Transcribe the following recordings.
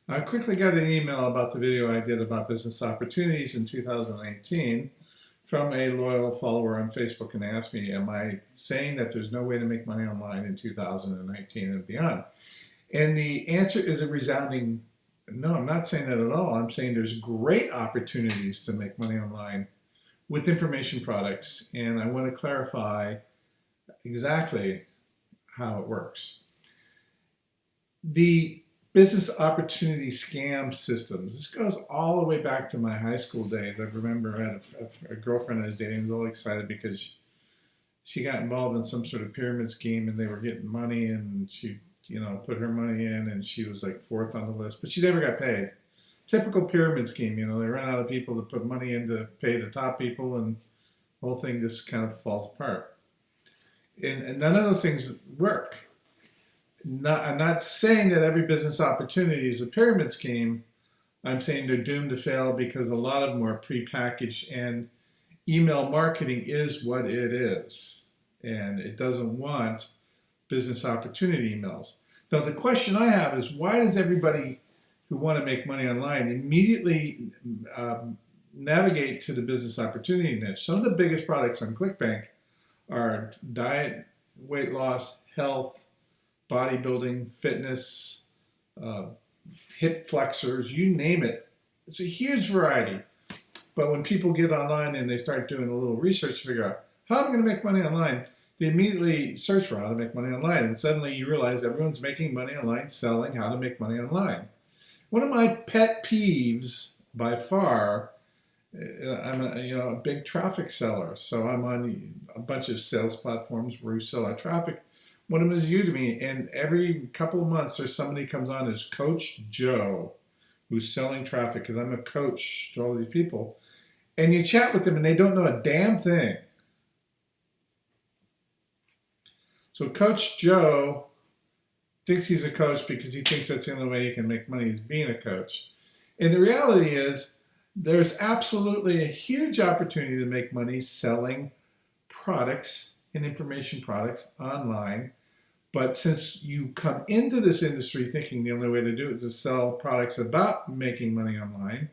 I quickly got an email about the video I did about business opportunities in 2019 from a loyal follower on Facebook, and they asked me, am I saying that there's no way to make money online in 2019 and beyond? And the answer is a resounding no. I'm not saying that at all. I'm saying there's great opportunities to make money online with information products, and I want to clarify exactly how it works. The business opportunity scam systems. This goes all the way back to my high school days. I remember I had a girlfriend I was dating who was all excited because she got involved in some sort of pyramid scheme and they were getting money, and she, put her money in and she was like fourth on the list, but she never got paid. Typical pyramid scheme, they run out of people to put money in to pay the top people, and the whole thing just kind of falls apart. And none of those things work. I'm not saying that every business opportunity is a pyramid scheme. I'm saying they're doomed to fail because a lot of them are prepackaged, and email marketing is what it is. And it doesn't want business opportunity emails. Now, the question I have is, why does everybody who want to make money online immediately navigate to the business opportunity niche? Some of the biggest products on ClickBank are diet, weight loss, health, bodybuilding, fitness, uh, hip flexors, you name it. It's a huge variety. But when people get online and they start doing a little research to figure out how am I going to make money online, they immediately search for how to make money online. And suddenly you realize everyone's making money online selling how to make money online. One of my pet peeves by far, I'm a big traffic seller. So I'm on a bunch of sales platforms where you sell our traffic. One of them is Udemy, and every couple of months there's somebody who comes on as Coach Joe, who's selling traffic, because I'm a coach to all these people. And you chat with them and they don't know a damn thing. So Coach Joe thinks he's a coach because he thinks that's the only way he can make money is being a coach. And the reality is there's absolutely a huge opportunity to make money selling products and information products online. But since you come into this industry thinking the only way to do it is to sell products about making money online,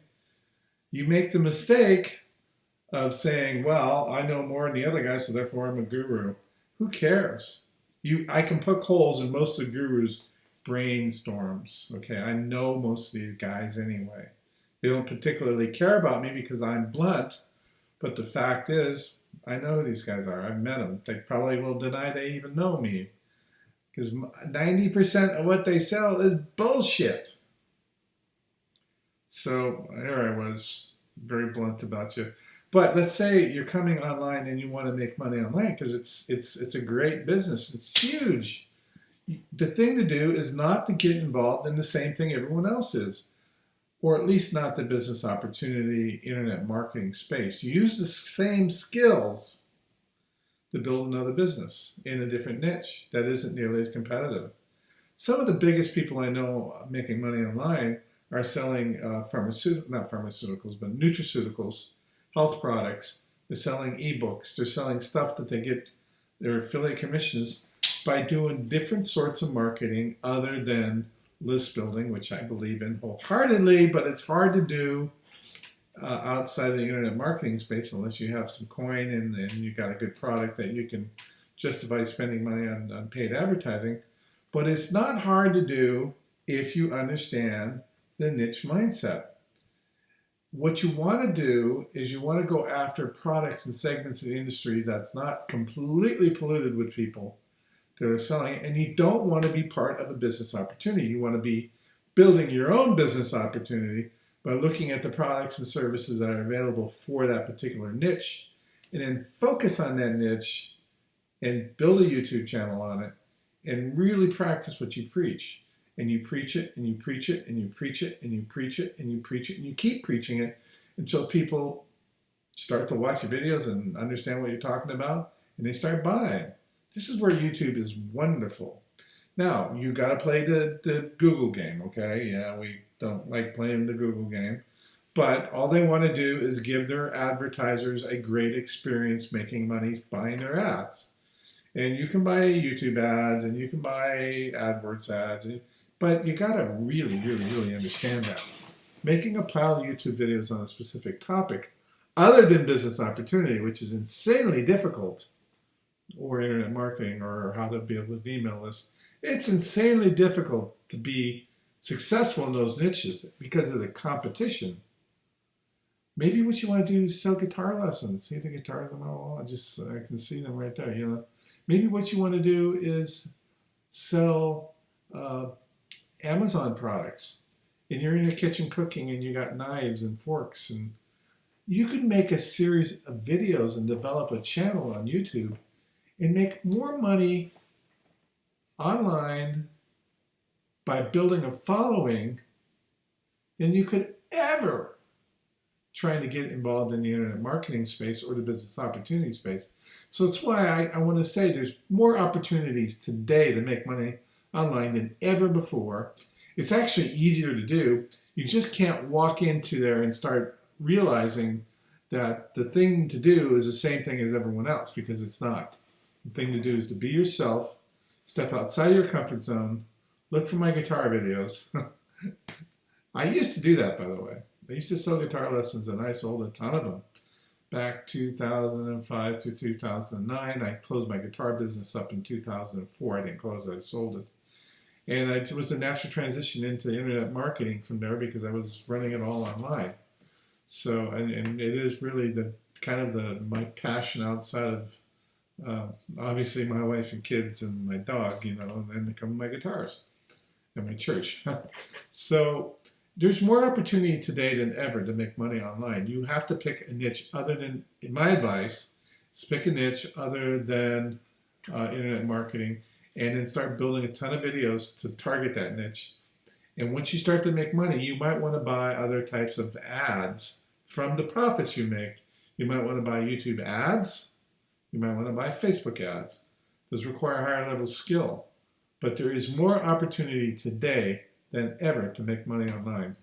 you make the mistake of saying, well, I know more than the other guy, so therefore I'm a guru. Who cares? I can poke holes in most of the gurus' brainstorms. Okay, I know most of these guys anyway. They don't particularly care about me because I'm blunt, but the fact is, I know who these guys are. I've met them. They probably will deny they even know me because 90% of what they sell is bullshit. So here I was, very blunt about you. But let's say you're coming online and you want to make money online because it's a great business. It's huge. The thing to do is not to get involved in the same thing everyone else is, or at least not the business opportunity internet marketing space. You use the same skills to build another business in a different niche that isn't nearly as competitive. Some of the biggest people I know making money online are selling not pharmaceuticals, but nutraceuticals, health products. They're selling ebooks. They're selling stuff that they get their affiliate commissions by doing different sorts of marketing other than list building, which I believe in wholeheartedly, but it's hard to do outside the internet marketing space unless you have some coin and you got a good product that you can justify spending money on paid advertising. But it's not hard to do if you understand the niche mindset. What you want to do is you want to go after products and segments of the industry that's not completely polluted with people that are selling it, and you don't want to be part of a business opportunity. You want to be building your own business opportunity by looking at the products and services that are available for that particular niche, and then focus on that niche and build a YouTube channel on it and really practice what you preach. And you preach it, and you preach it, and you preach it, and you preach it, and you preach it, and you keep preaching it until people start to watch your videos and understand what you're talking about, and they start buying. This is where YouTube is wonderful. Now, you got to play the Google game, okay? Yeah, we don't like playing the Google game. But all they want to do is give their advertisers a great experience making money buying their ads. And you can buy YouTube ads, and you can buy AdWords ads, But you got to really, really, really understand that. Making a pile of YouTube videos on a specific topic, other than business opportunity, which is insanely difficult, or internet marketing, or how to build an email list, it's insanely difficult to be successful in those niches because of the competition. Maybe what you want to do is sell guitar lessons. See the guitars on my wall? I can see them right there. Maybe what you want to do is sell Amazon products, and you're in your kitchen cooking, and you got knives and forks, and you could make a series of videos and develop a channel on YouTube and make more money online by building a following than you could ever trying to get involved in the internet marketing space or the business opportunity space. So that's why I want to say there's more opportunities today to make money online than ever before. It's actually easier to do. You just can't walk into there and start realizing that the thing to do is the same thing as everyone else, because it's not. The thing to do is to be yourself, step outside your comfort zone, look for my guitar videos. I used to do that, by the way. I used to sell guitar lessons, and I sold a ton of them. Back 2005 through 2009, I closed my guitar business up in 2004. I didn't close it, I sold it. And it was a natural transition into internet marketing from there because I was running it all online. So, and it is really the kind of my passion outside of obviously my wife and kids and my dog, and then they come my guitars and my church. So there's more opportunity today than ever to make money online. You have to pick a niche other than, in my advice, is pick a niche other than internet marketing, and then start building a ton of videos to target that niche. And once you start to make money, you might want to buy other types of ads from the profits you make. You might want to buy YouTube ads. You might want to buy Facebook ads. Those require higher level skill. But there is more opportunity today than ever to make money online.